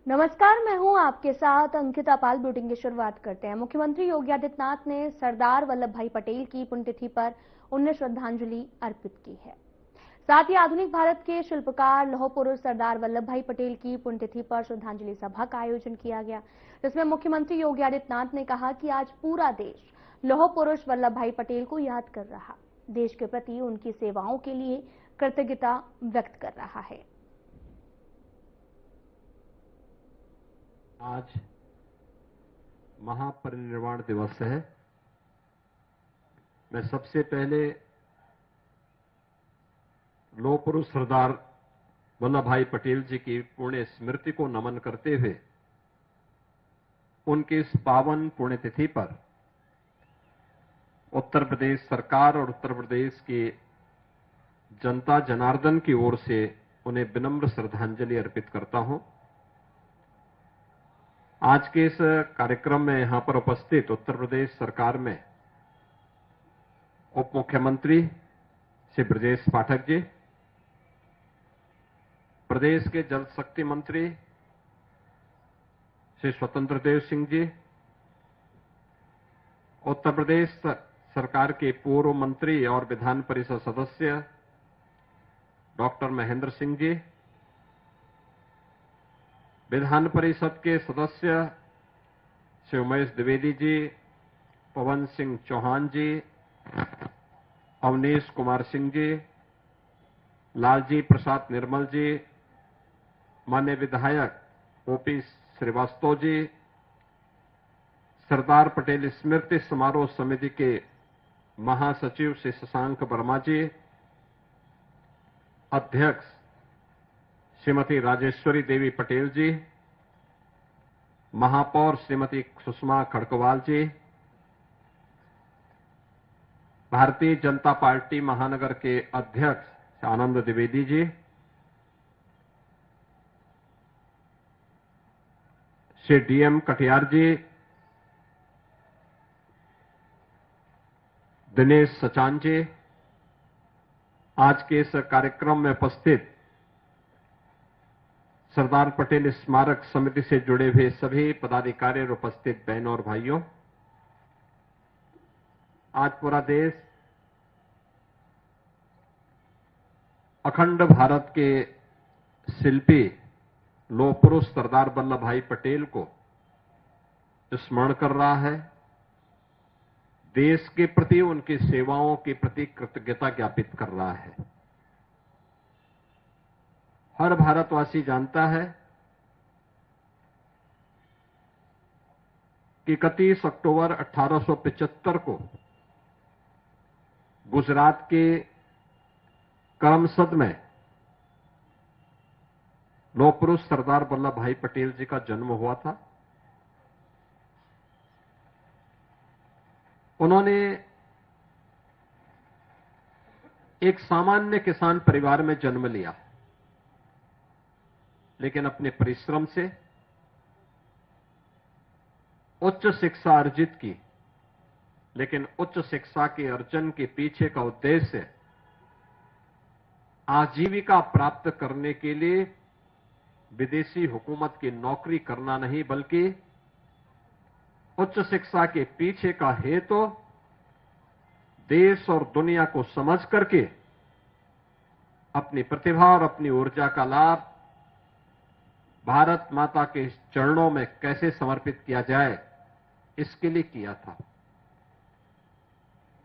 नमस्कार, मैं हूं आपके साथ अंकिता पाल। बुलेटिन की शुरुआत करते हैं। मुख्यमंत्री योगी आदित्यनाथ ने सरदार वल्लभ भाई पटेल की पुण्यतिथि पर उन्हें श्रद्धांजलि अर्पित की है। साथ ही आधुनिक भारत के शिल्पकार लौह पुरुष सरदार वल्लभ भाई पटेल की पुण्यतिथि पर श्रद्धांजलि सभा का आयोजन किया गया, जिसमें मुख्यमंत्री योगी आदित्यनाथ ने कहा कि आज पूरा देश लौह पुरुष वल्लभ भाई पटेल को याद कर रहा, देश के प्रति उनकी सेवाओं के लिए कृतज्ञता व्यक्त कर रहा है। आज महापरिनिर्वाण दिवस है। मैं सबसे पहले लौह पुरुष सरदार वल्लभ भाई पटेल जी की पुण्य स्मृति को नमन करते हुए उनकी इस पावन पुण्यतिथि पर उत्तर प्रदेश सरकार और उत्तर प्रदेश की जनता जनार्दन की ओर से उन्हें विनम्र श्रद्धांजलि अर्पित करता हूं। आज के इस कार्यक्रम में यहां पर उपस्थित उत्तर प्रदेश सरकार में उप मुख्यमंत्री श्री ब्रजेश पाठक जी, प्रदेश के जल शक्ति मंत्री श्री स्वतंत्र देव सिंह जी, उत्तर प्रदेश सरकार के पूर्व मंत्री और विधान परिषद सदस्य डॉक्टर महेंद्र सिंह जी, विधान परिषद के सदस्य श्री उमेश द्विवेदी जी, पवन सिंह चौहान जी, अवनीश कुमार सिंह जी, लालजी प्रसाद निर्मल जी, माननीय विधायक ओपी श्रीवास्तव जी, सरदार पटेल स्मृति समारोह समिति के महासचिव श्री शशांक वर्मा जी, अध्यक्ष श्रीमती राजेश्वरी देवी पटेल जी, महापौर श्रीमती सुषमा खड़कवाल जी, भारतीय जनता पार्टी महानगर के अध्यक्ष आनंद द्विवेदी जी, श्री डीएम कटियार जी, दिनेश सचान जी, आज के इस कार्यक्रम में उपस्थित सरदार पटेल स्मारक समिति से जुड़े हुए सभी पदाधिकारी और उपस्थित बहनों और भाइयों, आज पूरा देश अखंड भारत के शिल्पी लौह पुरुष सरदार वल्लभ भाई पटेल को स्मरण कर रहा है, देश के प्रति उनकी सेवाओं के प्रति कृतज्ञता ज्ञापित कर रहा है। हर भारतवासी जानता है कि 31 अक्टूबर 1875 को गुजरात के करमसद में लौह पुरुष सरदार वल्लभ भाई पटेल जी का जन्म हुआ था। उन्होंने एक सामान्य किसान परिवार में जन्म लिया, लेकिन अपने परिश्रम से उच्च शिक्षा अर्जित की। लेकिन उच्च शिक्षा के अर्जन के पीछे का उद्देश्य आजीविका प्राप्त करने के लिए विदेशी हुकूमत की नौकरी करना नहीं, बल्कि उच्च शिक्षा के पीछे का हेतु देश और दुनिया को समझ करके अपनी प्रतिभा और अपनी ऊर्जा का लाभ भारत माता के चरणों में कैसे समर्पित किया जाए, इसके लिए किया था।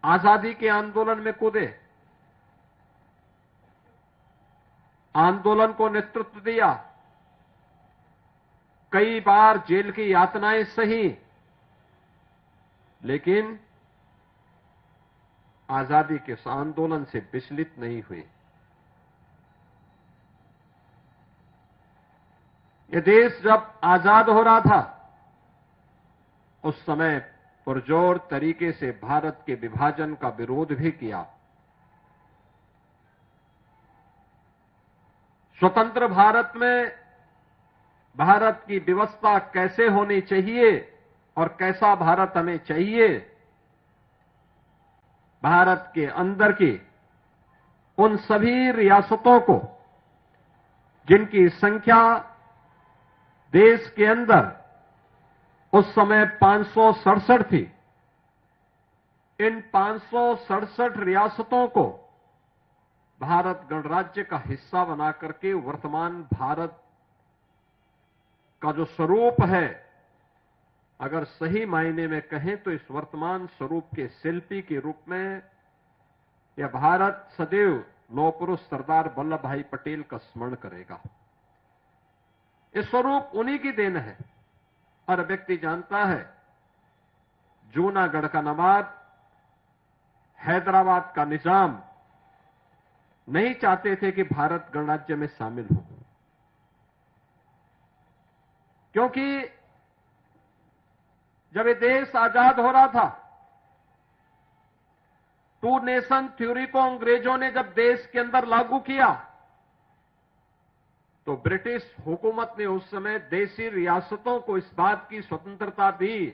आजादी के आंदोलन में कूदे, आंदोलन को नेतृत्व दिया, कई बार जेल की यातनाएं सही, लेकिन आजादी के इस आंदोलन से विचलित नहीं हुए। ये देश जब आजाद हो रहा था, उस समय पुरजोर तरीके से भारत के विभाजन का विरोध भी किया। स्वतंत्र भारत में भारत की व्यवस्था कैसे होनी चाहिए और कैसा भारत हमें चाहिए, भारत के अंदर की उन सभी रियासतों को जिनकी संख्या देश के अंदर उस समय 567 थी। इन 567 रियासतों को भारत गणराज्य का हिस्सा बना करके वर्तमान भारत का जो स्वरूप है, अगर सही मायने में कहें तो इस वर्तमान स्वरूप के शिल्पी के रूप में यह भारत सदैव लौह पुरुष सरदार वल्लभ भाई पटेल का स्मरण करेगा। ये स्वरूप उन्हीं की देन है। हर व्यक्ति जानता है, जूनागढ़ का नवाब, हैदराबाद का निजाम नहीं चाहते थे कि भारत गणराज्य में शामिल हो, क्योंकि जब ये देश आजाद हो रहा था, टू नेशन थ्योरी को अंग्रेजों ने जब देश के अंदर लागू किया, तो ब्रिटिश हुकूमत ने उस समय देशी रियासतों को इस बात की स्वतंत्रता दी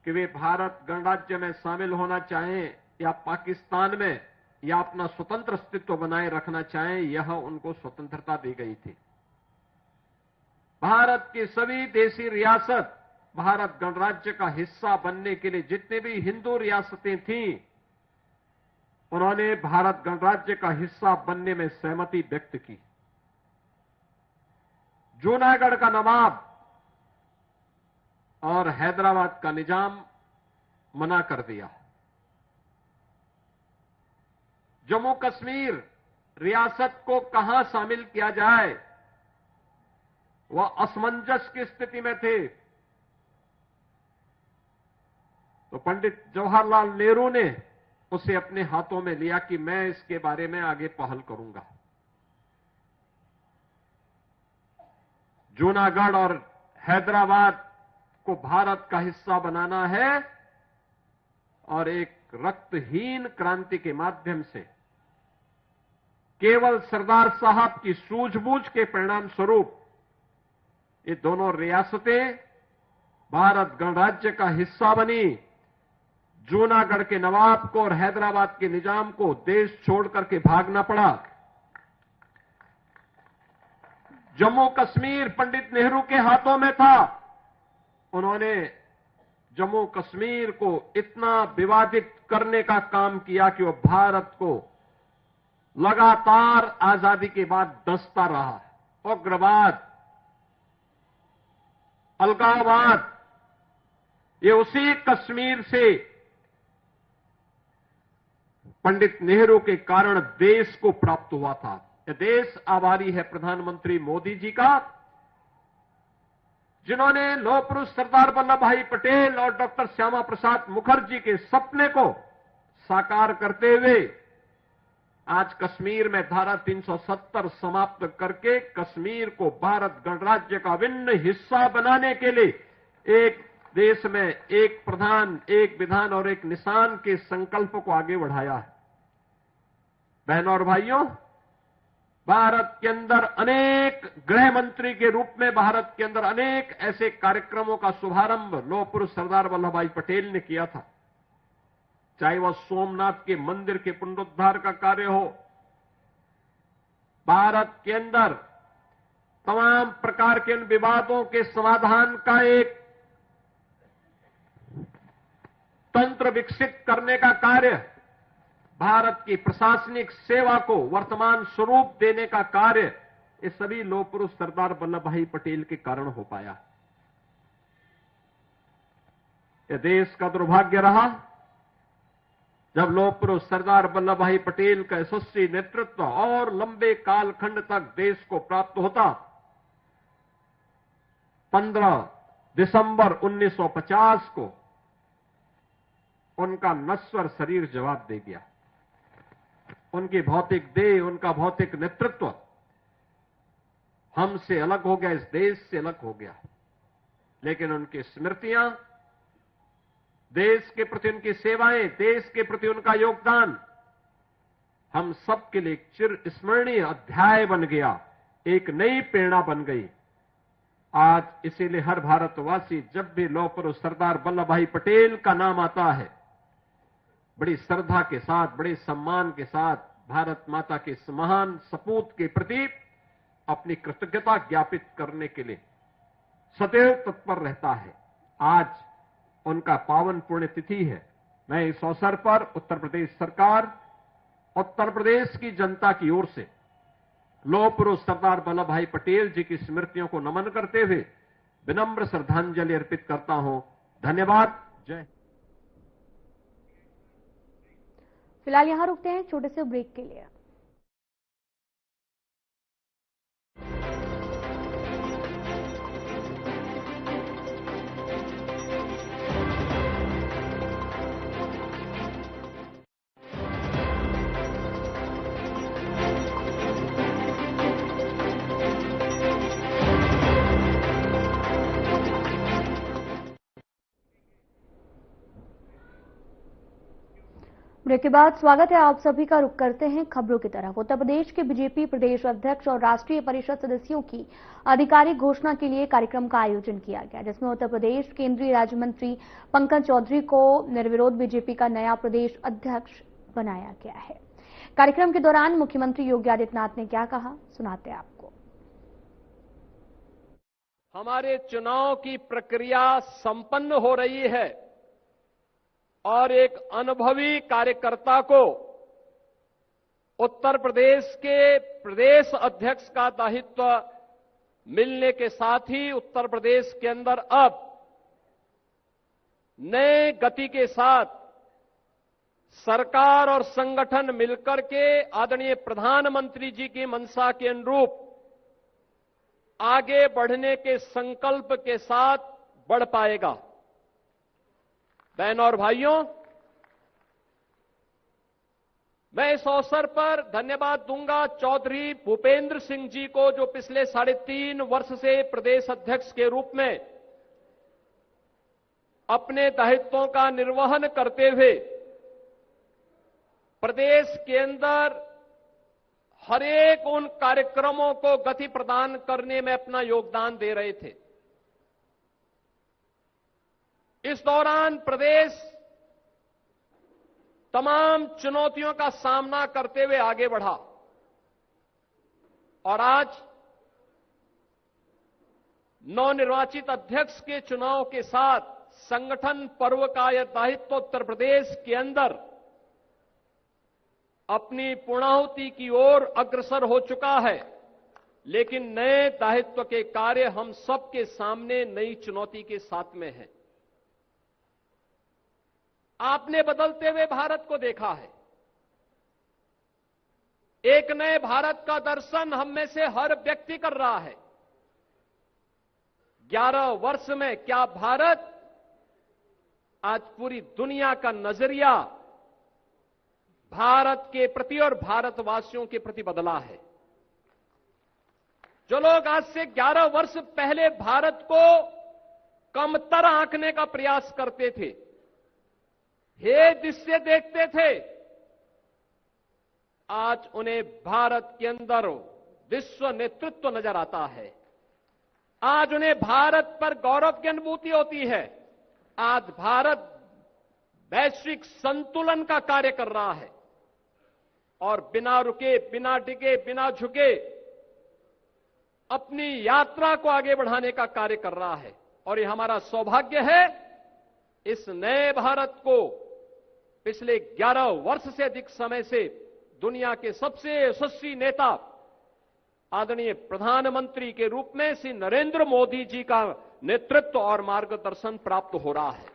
कि वे भारत गणराज्य में शामिल होना चाहें या पाकिस्तान में या अपना स्वतंत्र अस्तित्व बनाए रखना चाहें, यह उनको स्वतंत्रता दी गई थी। भारत की सभी देशी रियासत भारत गणराज्य का हिस्सा बनने के लिए जितने भी हिंदू रियासतें थीं, उन्होंने भारत गणराज्य का हिस्सा बनने में सहमति व्यक्त की। जूनागढ़ का नवाब और हैदराबाद का निजाम मना कर दिया। जम्मू कश्मीर रियासत को कहां शामिल किया जाए, वह असमंजस की स्थिति में थे। तो पंडित जवाहरलाल नेहरू ने उसे अपने हाथों में लिया कि मैं इसके बारे में आगे पहल करूंगा। जूनागढ़ और हैदराबाद को भारत का हिस्सा बनाना है और एक रक्तहीन क्रांति के माध्यम से केवल सरदार साहब की सूझबूझ के परिणाम स्वरूप ये दोनों रियासतें भारत गणराज्य का हिस्सा बनी। जूनागढ़ के नवाब को और हैदराबाद के निजाम को देश छोड़ करके भागना पड़ा। जम्मू कश्मीर पंडित नेहरू के हाथों में था। उन्होंने जम्मू कश्मीर को इतना विवादित करने का काम किया कि वह भारत को लगातार आजादी के बाद डसता रहा। उग्रवाद, अलगाववाद, ये उसी कश्मीर से पंडित नेहरू के कारण देश को प्राप्त हुआ था। यह देश आभारी है प्रधानमंत्री मोदी जी का, जिन्होंने लौह पुरुष सरदार वल्लभ भाई पटेल और डॉक्टर श्यामा प्रसाद मुखर्जी के सपने को साकार करते हुए आज कश्मीर में धारा 370 समाप्त करके कश्मीर को भारत गणराज्य का अभिन्न हिस्सा बनाने के लिए एक देश में एक प्रधान, एक विधान और एक निशान के संकल्प को आगे बढ़ाया है। बहनों और भाइयों, भारत के अंदर अनेक गृह मंत्री के रूप में भारत के अंदर अनेक ऐसे कार्यक्रमों का शुभारंभ लौह पुरुष सरदार वल्लभ भाई पटेल ने किया था। चाहे वह सोमनाथ के मंदिर के पुनरुद्धार का कार्य हो, भारत के अंदर तमाम प्रकार के उन विवादों के समाधान का एक तंत्र विकसित करने का कार्य, भारत की प्रशासनिक सेवा को वर्तमान स्वरूप देने का कार्य, ये सभी लौह पुरुष सरदार वल्लभ भाई पटेल के कारण हो पाया। यह देश का दुर्भाग्य रहा जब लौह पुरुष सरदार वल्लभ भाई पटेल का यशस्वी नेतृत्व और लंबे कालखंड तक देश को प्राप्त होता। 15 दिसंबर 1950 को उनका नश्वर शरीर जवाब दे गया। उनकी भौतिक देह, उनका भौतिक नेतृत्व हमसे अलग हो गया, इस देश से अलग हो गया। लेकिन उनकी स्मृतियां, देश के प्रति उनकी सेवाएं, देश के प्रति उनका योगदान हम सबके लिए एक चिर स्मरणीय अध्याय बन गया, एक नई प्रेरणा बन गई। आज इसीलिए हर भारतवासी जब भी लौह पुरुष सरदार वल्लभ भाई पटेल का नाम आता है, बड़ी श्रद्धा के साथ, बड़े सम्मान के साथ भारत माता के इस महान सपूत के प्रति अपनी कृतज्ञता ज्ञापित करने के लिए सदैव तत्पर रहता है। आज उनका पावन पुण्यतिथि है। मैं इस अवसर पर उत्तर प्रदेश सरकार, उत्तर प्रदेश की जनता की ओर से लौह पुरुष सरदार वल्लभ भाई पटेल जी की स्मृतियों को नमन करते हुए विनम्र श्रद्धांजलि अर्पित करता हूं। धन्यवाद। जय। फिलहाल यहां रुकते हैं छोटे से ब्रेक के लिए। ब्रेक के बाद स्वागत है आप सभी का। रुख करते हैं खबरों की तरफ। उत्तर प्रदेश के बीजेपी प्रदेश अध्यक्ष और राष्ट्रीय परिषद सदस्यों की आधिकारिक घोषणा के लिए कार्यक्रम का आयोजन किया गया, जिसमें उत्तर प्रदेश केंद्रीय राज्य मंत्री पंकज चौधरी को निर्विरोध बीजेपी का नया प्रदेश अध्यक्ष बनाया गया है। कार्यक्रम के दौरान मुख्यमंत्री योगी आदित्यनाथ ने क्या कहा, सुनाते हैं आपको। हमारे चुनाव की प्रक्रिया संपन्न हो रही है और एक अनुभवी कार्यकर्ता को उत्तर प्रदेश के प्रदेश अध्यक्ष का दायित्व मिलने के साथ ही उत्तर प्रदेश के अंदर अब नए गति के साथ सरकार और संगठन मिलकर के आदरणीय प्रधानमंत्री जी की मंशा के अनुरूप आगे बढ़ने के संकल्प के साथ बढ़ पाएगा। बहनों और भाइयों, मैं इस अवसर पर धन्यवाद दूंगा चौधरी भूपेंद्र सिंह जी को, जो पिछले 3.5 वर्ष से प्रदेश अध्यक्ष के रूप में अपने दायित्वों का निर्वहन करते हुए प्रदेश के अंदर हर एक उन कार्यक्रमों को गति प्रदान करने में अपना योगदान दे रहे थे। इस दौरान प्रदेश तमाम चुनौतियों का सामना करते हुए आगे बढ़ा और आज नवनिर्वाचित अध्यक्ष के चुनाव के साथ संगठन पर्व का यह दायित्व उत्तर प्रदेश के अंदर अपनी पूर्णाहुति की ओर अग्रसर हो चुका है। लेकिन नए दायित्व के कार्य हम सबके सामने नई चुनौती के साथ में है। आपने बदलते हुए भारत को देखा है। एक नए भारत का दर्शन हम में से हर व्यक्ति कर रहा है। 11 वर्ष में क्या भारत आज पूरी दुनिया का नजरिया भारत के प्रति और भारतवासियों के प्रति बदला है। जो लोग आज से 11 वर्ष पहले भारत को कमतर आंकने का प्रयास करते थे, हे दृश्य देखते थे, आज उन्हें भारत के अंदर विश्व नेतृत्व नजर आता है। आज उन्हें भारत पर गौरव की अनुभूति होती है। आज भारत वैश्विक संतुलन का कार्य कर रहा है और बिना रुके, बिना डिगे, बिना झुके अपनी यात्रा को आगे बढ़ाने का कार्य कर रहा है। और ये हमारा सौभाग्य है, इस नए भारत को पिछले 11 वर्ष से अधिक समय से दुनिया के सबसे यशस्वी नेता आदरणीय प्रधानमंत्री के रूप में श्री नरेंद्र मोदी जी का नेतृत्व और मार्गदर्शन प्राप्त हो रहा है।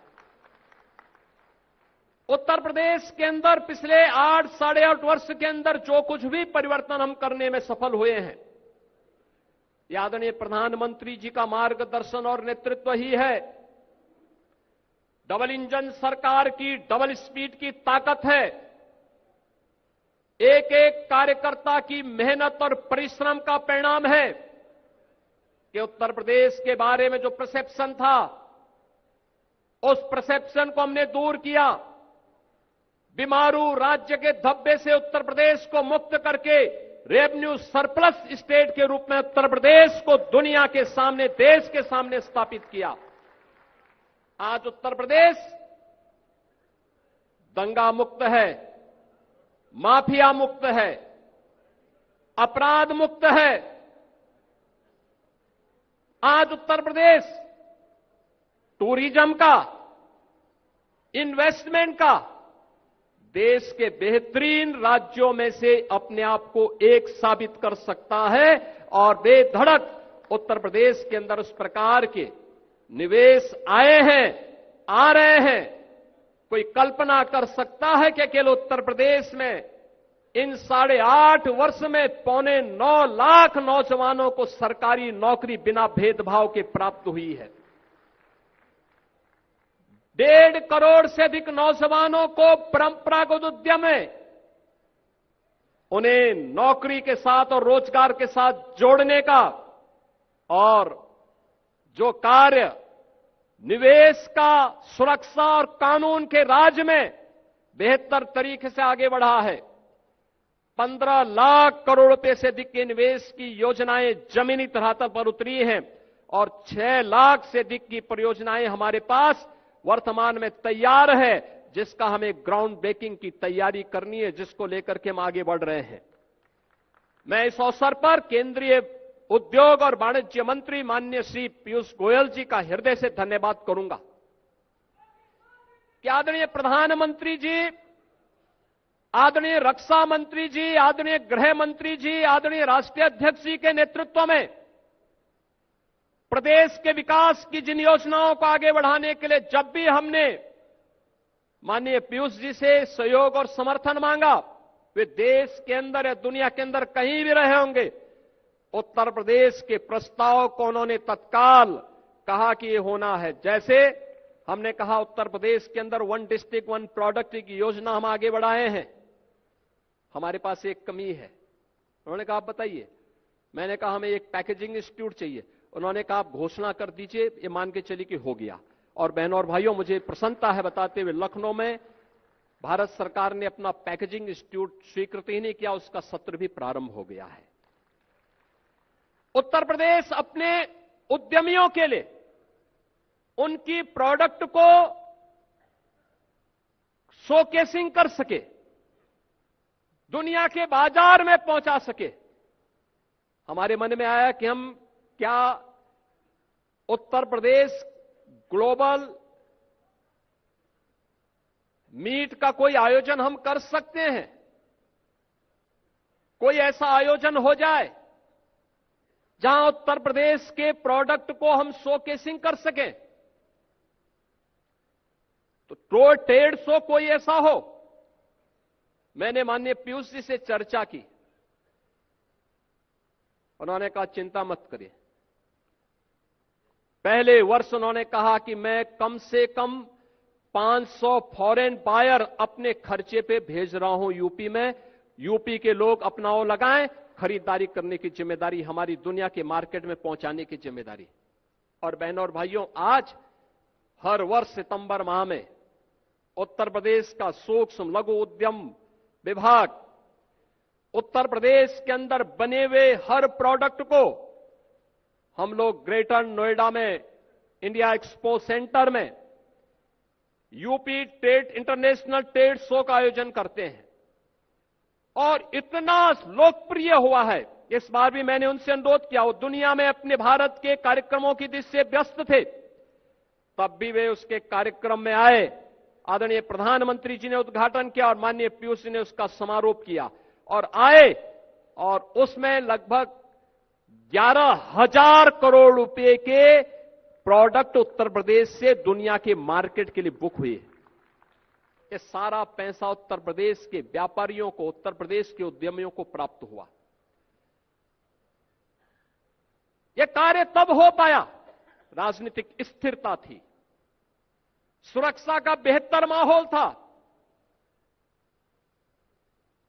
उत्तर प्रदेश के अंदर पिछले 8 8.5 वर्ष के अंदर जो कुछ भी परिवर्तन हम करने में सफल हुए हैं, यह आदरणीय प्रधानमंत्री जी का मार्गदर्शन और नेतृत्व ही है। डबल इंजन सरकार की डबल स्पीड की ताकत है। एक एक कार्यकर्ता की मेहनत और परिश्रम का परिणाम है कि उत्तर प्रदेश के बारे में जो परसेप्शन था, उस परसेप्शन को हमने दूर किया। बीमारू राज्य के धब्बे से उत्तर प्रदेश को मुक्त करके रेवेन्यू सरप्लस स्टेट के रूप में उत्तर प्रदेश को दुनिया के सामने, देश के सामने स्थापित किया। आज उत्तर प्रदेश दंगा मुक्त है, माफिया मुक्त है, अपराध मुक्त है, आज उत्तर प्रदेश टूरिज्म का, इन्वेस्टमेंट का देश के बेहतरीन राज्यों में से अपने आप को एक साबित कर सकता है और बेधड़क उत्तर प्रदेश के अंदर उस प्रकार के निवेश आए हैं, आ रहे हैं। कोई कल्पना कर सकता है कि केवल उत्तर प्रदेश में इन 8.5 वर्ष में 9.25 लाख नौजवानों को सरकारी नौकरी बिना भेदभाव के प्राप्त हुई है। 1.5 करोड़ से अधिक नौजवानों को परंपरागत उद्यम में उन्हें नौकरी के साथ और रोजगार के साथ जोड़ने का और जो कार्य निवेश का, सुरक्षा और कानून के राज में बेहतर तरीके से आगे बढ़ा है। 15 लाख करोड़ रुपए से अधिक के निवेश की योजनाएं जमीनी धरातल पर उतरी हैं और 6 लाख से अधिक की परियोजनाएं हमारे पास वर्तमान में तैयार है, जिसका हमें ग्राउंड ब्रेकिंग की तैयारी करनी है, जिसको लेकर के हम आगे बढ़ रहे हैं। मैं इस अवसर पर केंद्रीय उद्योग और वाणिज्य मंत्री माननीय श्री पीयूष गोयल जी का हृदय से धन्यवाद करूंगा कि आदरणीय प्रधानमंत्री जी, आदरणीय रक्षा मंत्री जी, आदरणीय गृह मंत्री जी, आदरणीय राष्ट्रीय अध्यक्ष जी के नेतृत्व में प्रदेश के विकास की जिन योजनाओं को आगे बढ़ाने के लिए जब भी हमने माननीय पीयूष जी से सहयोग और समर्थन मांगा, वे देश के अंदर या दुनिया के अंदर कहीं भी रहे होंगे, उत्तर प्रदेश के प्रस्ताव को उन्होंने तत्काल कहा कि ये होना है। जैसे हमने कहा उत्तर प्रदेश के अंदर 1 डिस्ट्रिक्ट 1 प्रोडक्ट की योजना हम आगे बढ़ाए हैं। हमारे पास एक कमी है। उन्होंने कहा आप बताइए। मैंने कहा हमें एक पैकेजिंग इंस्टीट्यूट चाहिए। उन्होंने कहा आप घोषणा कर दीजिए, ये मान के चलिए कि हो गया। और बहनों और भाइयों, मुझे प्रसन्नता है बताते हुए लखनऊ में भारत सरकार ने अपना पैकेजिंग इंस्टीट्यूट स्वीकृत ही नहीं किया, उसका सत्र भी प्रारंभ हो गया है। उत्तर प्रदेश अपने उद्यमियों के लिए उनकी प्रोडक्ट को शोकेसिंग कर सके, दुनिया के बाजार में पहुंचा सके। हमारे मन में आया कि हम क्या उत्तर प्रदेश ग्लोबल मीट का कोई आयोजन हम कर सकते हैं? कोई ऐसा आयोजन हो जाए जहां उत्तर प्रदेश के प्रोडक्ट को हम शोकेसिंग कर सकें। तो ट्रेड शो कोई ऐसा हो। मैंने माननीय पीयूष जी से चर्चा की। उन्होंने कहा चिंता मत करिए। पहले वर्ष उन्होंने कहा कि मैं कम से कम 500 फॉरेन बायर अपने खर्चे पे भेज रहा हूं यूपी में। यूपी के लोग अपना वो लगाएं, खरीदारी करने की जिम्मेदारी हमारी, दुनिया के मार्केट में पहुंचाने की जिम्मेदारी। और बहनों और भाइयों, आज हर वर्ष सितंबर माह में उत्तर प्रदेश का सूक्ष्म लघु उद्यम विभाग उत्तर प्रदेश के अंदर बने हुए हर प्रोडक्ट को हम लोग ग्रेटर नोएडा में इंडिया एक्सपो सेंटर में UP trade international trade show का आयोजन करते हैं और इतना लोकप्रिय हुआ है। इस बार भी मैंने उनसे अनुरोध किया, वो दुनिया में अपने भारत के कार्यक्रमों की दिशा से व्यस्त थे, तब भी वे उसके कार्यक्रम में आए। आदरणीय प्रधानमंत्री जी ने उद्घाटन किया और माननीय पीयूष जी ने उसका समारोप किया और आए, और उसमें लगभग 11,000 करोड़ रुपए के प्रोडक्ट उत्तर प्रदेश से दुनिया के मार्केट के लिए बुक हुए। ये सारा पैसा उत्तर प्रदेश के व्यापारियों को, उत्तर प्रदेश के उद्यमियों को प्राप्त हुआ। यह कार्य तब हो पाया, राजनीतिक स्थिरता थी, सुरक्षा का बेहतर माहौल था,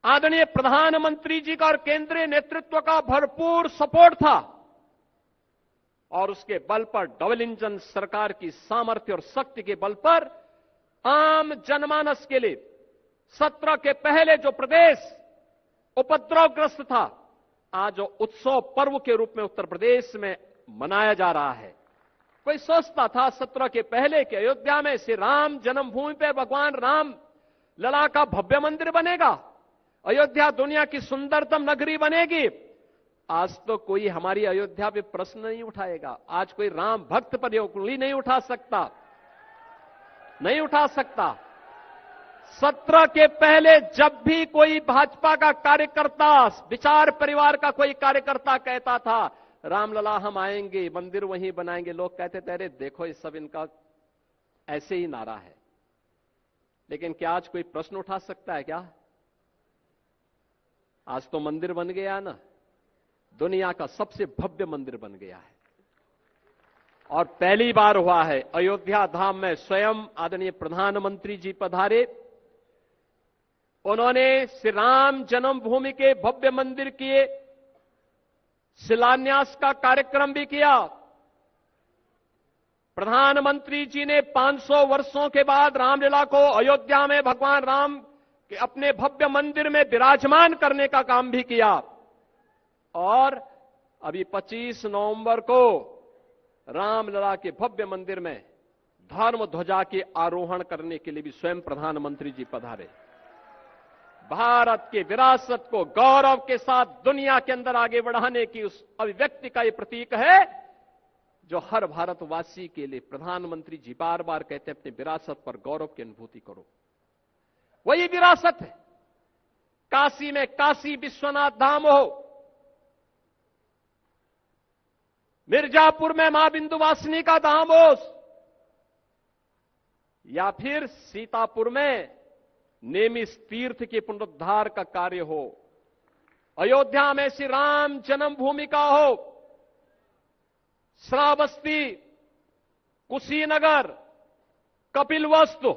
आदरणीय प्रधानमंत्री जी का और केंद्रीय नेतृत्व का भरपूर सपोर्ट था, और उसके बल पर डबल इंजन सरकार की सामर्थ्य और शक्ति के बल पर आम जनमानस के लिए 17 के पहले जो प्रदेश उपद्रवग्रस्त था, आज उत्सव पर्व के रूप में उत्तर प्रदेश में मनाया जा रहा है। कोई सोचता था 17 के पहले कि अयोध्या में श्री राम जन्मभूमि पे भगवान राम लला का भव्य मंदिर बनेगा, अयोध्या दुनिया की सुंदरतम नगरी बनेगी। आज तो कोई हमारी अयोध्या पे प्रश्न नहीं उठाएगा। आज कोई राम भक्त पर उंगली नहीं उठा सकता, नहीं उठा सकता। 17 के पहले जब भी कोई भाजपा का कार्यकर्ता, विचार परिवार का कोई कार्यकर्ता कहता था रामलला हम आएंगे, मंदिर वहीं बनाएंगे, लोग कहते थे अरे देखो ये सब इनका ऐसे ही नारा है। लेकिन क्या आज कोई प्रश्न उठा सकता है क्या? आज तो मंदिर बन गया ना, दुनिया का सबसे भव्य मंदिर बन गया है। और पहली बार हुआ है अयोध्या धाम में स्वयं आदरणीय प्रधानमंत्री जी पधारे। उन्होंने श्री राम जन्मभूमि के भव्य मंदिर के शिलान्यास का कार्यक्रम भी किया। प्रधानमंत्री जी ने 500 वर्षों के बाद रामलीला को अयोध्या में भगवान राम के अपने भव्य मंदिर में विराजमान करने का काम भी किया। और अभी 25 नवंबर को रामलला के भव्य मंदिर में धर्म ध्वजा के आरोहण करने के लिए भी स्वयं प्रधानमंत्री जी पधारे। भारत की विरासत को गौरव के साथ दुनिया के अंदर आगे बढ़ाने की उस अभिव्यक्ति का ये प्रतीक है जो हर भारतवासी के लिए प्रधानमंत्री जी बार बार कहते हैं अपनी विरासत पर गौरव की अनुभूति करो। वही विरासत है। काशी में काशी विश्वनाथ धाम हो, मिर्जापुर में मां बिंदुवासिनी का धाम हो, या फिर सीतापुर में नेमिष तीर्थ के पुनरुद्धार का कार्य हो, अयोध्या में श्री राम जन्मभूमि का हो, श्रावस्ती, कुशीनगर, कपिलवस्तु,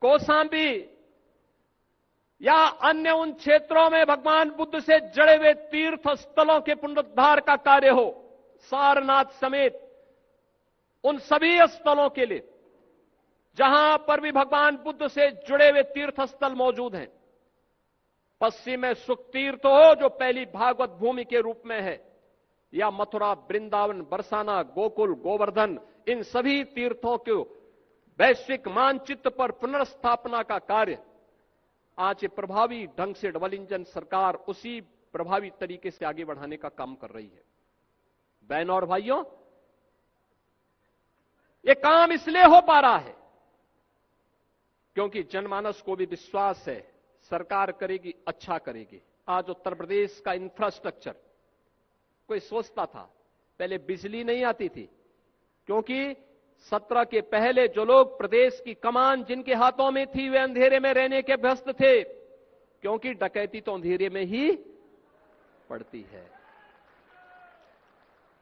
कौशांबी या अन्य उन क्षेत्रों में भगवान बुद्ध से जड़े हुए तीर्थ स्थलों के पुनरुद्धार का कार्य हो, सारनाथ समेत उन सभी स्थलों के लिए जहां पर भी भगवान बुद्ध से जुड़े हुए तीर्थ स्थल मौजूद हैं। पश्चिम में सुख तीर्थ हो जो पहली भागवत भूमि के रूप में है, या मथुरा, वृंदावन, बरसाना, गोकुल, गोवर्धन, इन सभी तीर्थों के वैश्विक मानचित्र पर पुनर्स्थापना का कार्य आज प्रभावी ढंग से डबल इंजन सरकार उसी प्रभावी तरीके से आगे बढ़ाने का काम कर रही है। बहनों और भाइयों, ये काम इसलिए हो पा रहा है क्योंकि जनमानस को भी विश्वास है सरकार करेगी, अच्छा करेगी। आज उत्तर प्रदेश का इंफ्रास्ट्रक्चर, कोई सोचता था पहले बिजली नहीं आती थी क्योंकि 17 के पहले जो लोग प्रदेश की कमान जिनके हाथों में थी वे अंधेरे में रहने के व्यस्त थे, क्योंकि डकैती तो अंधेरे में ही पड़ती है,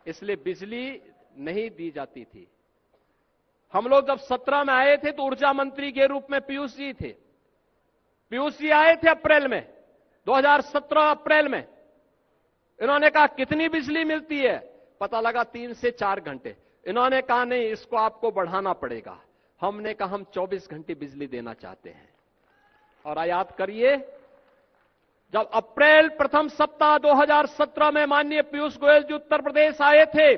इसलिए बिजली नहीं दी जाती थी। हम लोग जब 17 में आए थे तो ऊर्जा मंत्री के रूप में पीयूष जी थे। पीयूष जी आए थे अप्रैल में, 2017 अप्रैल में। इन्होंने कहा कितनी बिजली मिलती है, पता लगा 3 से 4 घंटे। इन्होंने कहा नहीं, इसको आपको बढ़ाना पड़ेगा। हमने कहा हम 24 घंटे बिजली देना चाहते हैं। और याद करिए, जब अप्रैल प्रथम सप्ताह 2017 में माननीय पीयूष गोयल जी उत्तर प्रदेश आए थे,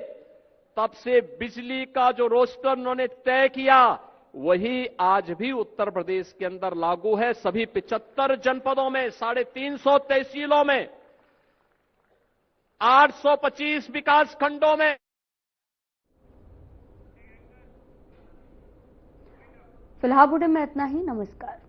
तब से बिजली का जो रोस्टर उन्होंने तय किया वही आज भी उत्तर प्रदेश के अंदर लागू है। सभी 75 जनपदों में, 350 तहसीलों में, 825 विकास खंडों में। फिलहाल बुलेटिन में इतना ही। नमस्कार।